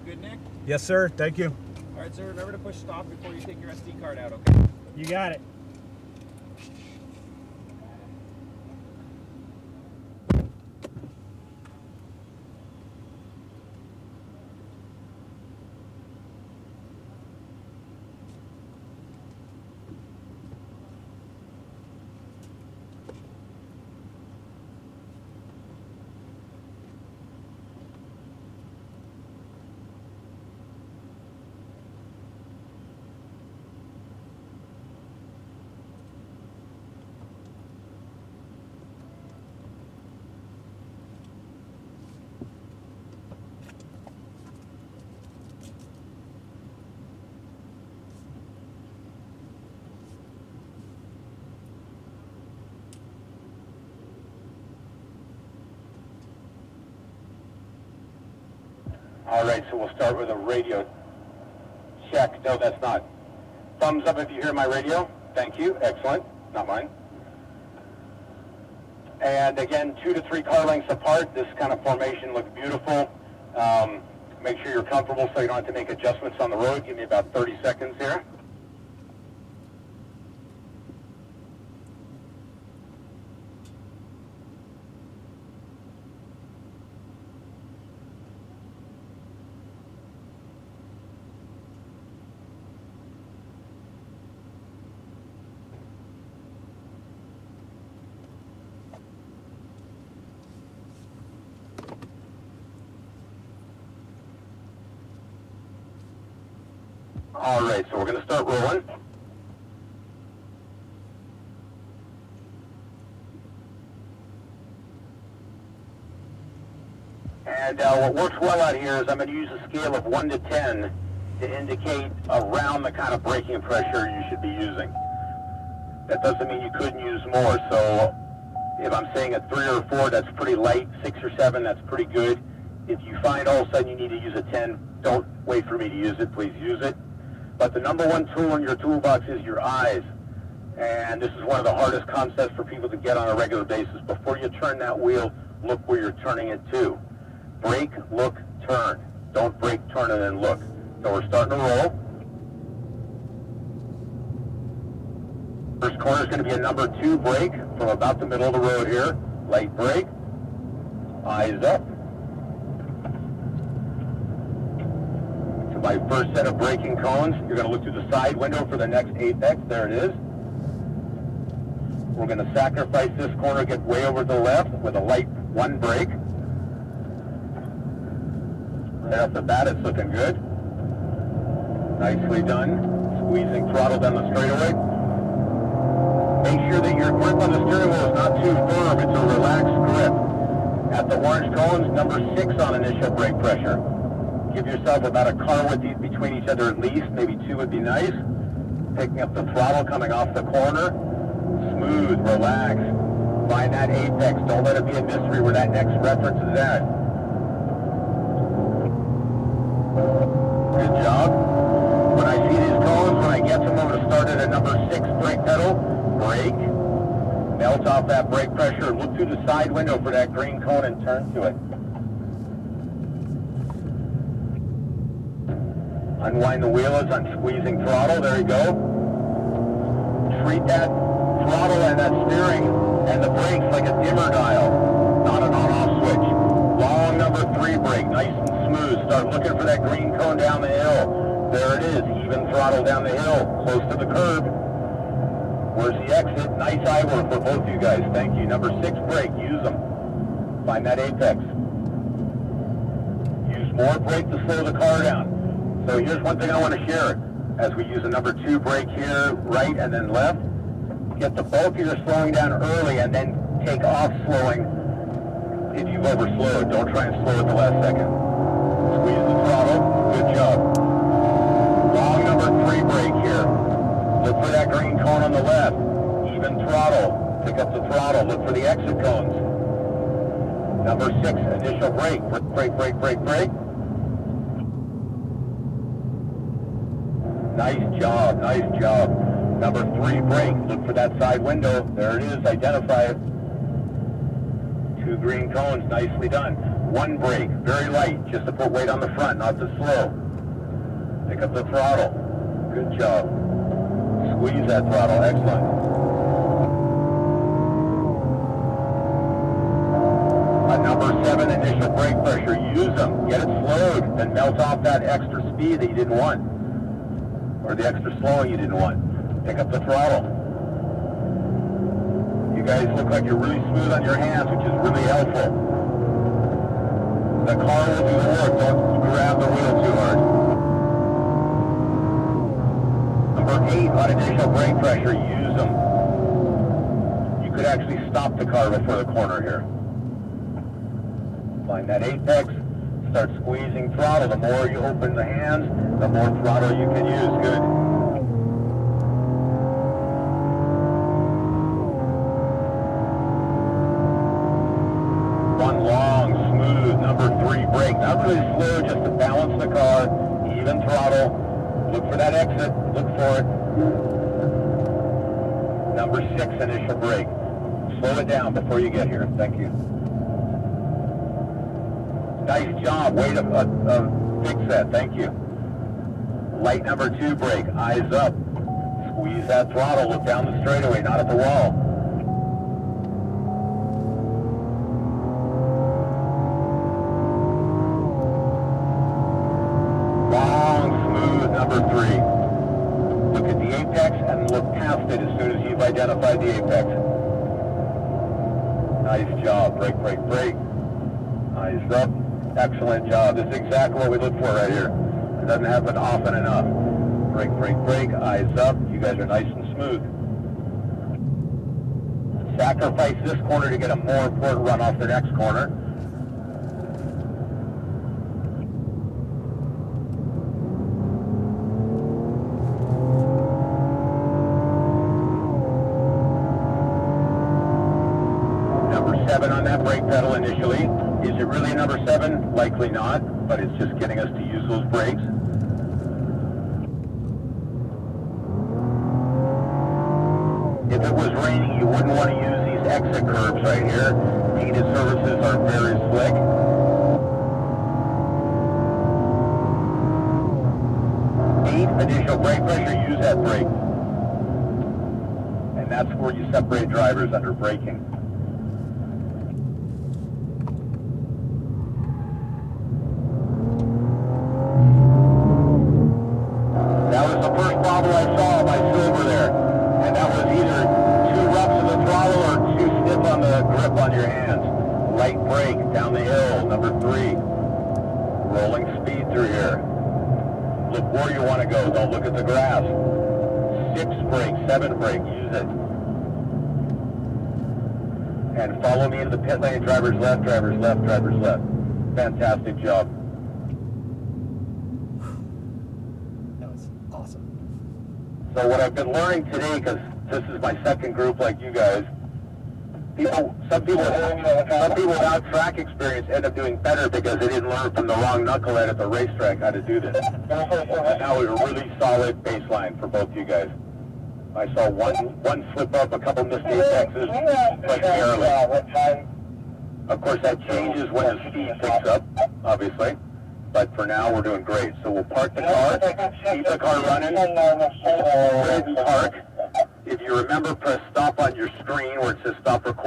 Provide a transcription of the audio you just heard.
good, Nick? Yes, sir. Thank you. All right, sir. Remember to push stop before you take your SD card out, okay? You got it. All right, so we'll start with a radio check. No, that's not. Thumbs up if you hear my radio. Thank you. Excellent. Not mine. And again, 2 to 3 car lengths apart. This kind of formation looks beautiful. Make sure you're comfortable so you don't have to make adjustments on the road. Give me about 30 seconds here. All right, so we're going to start rolling. And what works well out here is I'm going to use a scale of 1 to 10 to indicate around the kind of braking pressure you should be using. That doesn't mean you couldn't use more. So if I'm saying a 3 or a 4, that's pretty light. 6 or 7, that's pretty good. If you find all of a sudden you need to use a 10, don't wait for me to use it. Please use it. But the number one tool in your toolbox is your eyes. And this is one of the hardest concepts for people to get on a regular basis. Before you turn that wheel, look where you're turning it to. Brake, look, turn. Don't brake, turn, and then look. So we're starting to roll. First corner is going to be a number 2 brake from about the middle of the road here. Light brake. Eyes up. To my first set of braking cones, you're going to look through the side window for the next apex. There it is. We're going to sacrifice this corner, get way over to the left with a light 1 brake. Right off the bat, it's looking good. Nicely done. Squeezing throttle down the straightaway. Make sure that your grip on the steering wheel is not too firm. It's a relaxed grip. At the orange cones, number 6 on initial brake pressure. Give yourself about a car width between each other at least. Maybe 2 would be nice. Picking up the throttle coming off the corner. Smooth, relaxed. Find that apex. Don't let it be a mystery where that next reference is at. Good job. When I see these cones, when I get to them, I'm going to start at a number 6 brake pedal. Brake. Melt off that brake pressure. Look through the side window for that green cone and turn to it. Unwind the wheel as I'm squeezing throttle. There you go. Treat that throttle and that steering and the brakes like a dimmer dial, not an on-off switch. Long number 3 brake, nice and smooth. Start looking for that green cone down the hill. There it is, even throttle down the hill, close to the curb. Where's the exit? Nice eye work for both you guys. Thank you. Number 6 brake, use them. Find that apex. Use more brake to slow the car down. So here's one thing I want to share. As we use a number 2 brake here, right and then left, get the bulk of your slowing down early and then take off slowing if you've overslowed. Don't try and slow at the last second. Squeeze the throttle. Good job. Long number 3 brake here. Look for that green cone on the left. Even throttle. Pick up the throttle. Look for the exit cones. Number 6, initial brake. Brake, brake, brake, brake. Nice job, nice job. Number 3 brake. Look for that side window. There it is. Identify it. 2 green cones. Nicely done. one brake, very light, just to put weight on the front, not too slow. Pick up the throttle. Good job. Squeeze that throttle. Excellent. Number 7, initial brake pressure. Use them. Get it slowed. Then melt off that extra speed that you didn't want. Or the extra slowing you didn't want. Pick up the throttle. You guys look like you're really smooth on your hands, which is really helpful. The car will do the work. Don't grab the wheel too hard. Number 8, on initial brake pressure. Use them. You could actually stop the car before the corner here. Find that apex, start squeezing throttle. The more you open the hands, the more throttle you can use. Good. One long, smooth, number 3 brake. Not really slow, just to balance the car. Even throttle. Look for that exit. Look for it. Number 6, initial brake. Slow it down before you get here. Thank you. Nice job. Way to fix that. Thank you. Light number 2 brake. Eyes up. Squeeze that throttle. Look down the straightaway, not at the wall. Long, smooth number 3. Look at the apex and look past it as soon as you've identified the apex. Nice job. Brake, brake, brake. Eyes up. Excellent job. This is exactly what we look for right here. It doesn't happen often enough. Brake, brake, brake. Eyes up. You guys are nice and smooth. Sacrifice this corner to get a more important run off the next corner. Number 7 on that brake pedal initially. Is it really number 7? Likely not, but it's just getting us to use those brakes. If it was raining, you wouldn't want to use these exit curbs right here. Painted surfaces are very slick. Initial brake pressure, use that brake. And that's where you separate drivers under braking. That was the first problem I saw on my silver there. And that was either too rough to the throttle or too stiff on the grip on your hands. Light brake down the hill, number 3. Rolling speed through here. Look where you want to go. Don't look at the grass. 6 brake, 7 brake. Use it. And follow me into the pit lane. Driver's left, driver's left, driver's left. Fantastic job. That was awesome. So what I've been learning today, because this is my second group like you guys, some people without track experience end up doing better because they didn't learn from the wrong knucklehead at the racetrack how to do this. And now we have a really solid baseline for both you guys. I saw one slip up, a couple missed apexes, but barely. Of course, that changes when the speed picks up, obviously. But for now, we're doing great. So we'll park the car, keep the car running, red park. If you remember, press stop on your screen where it says stop recording.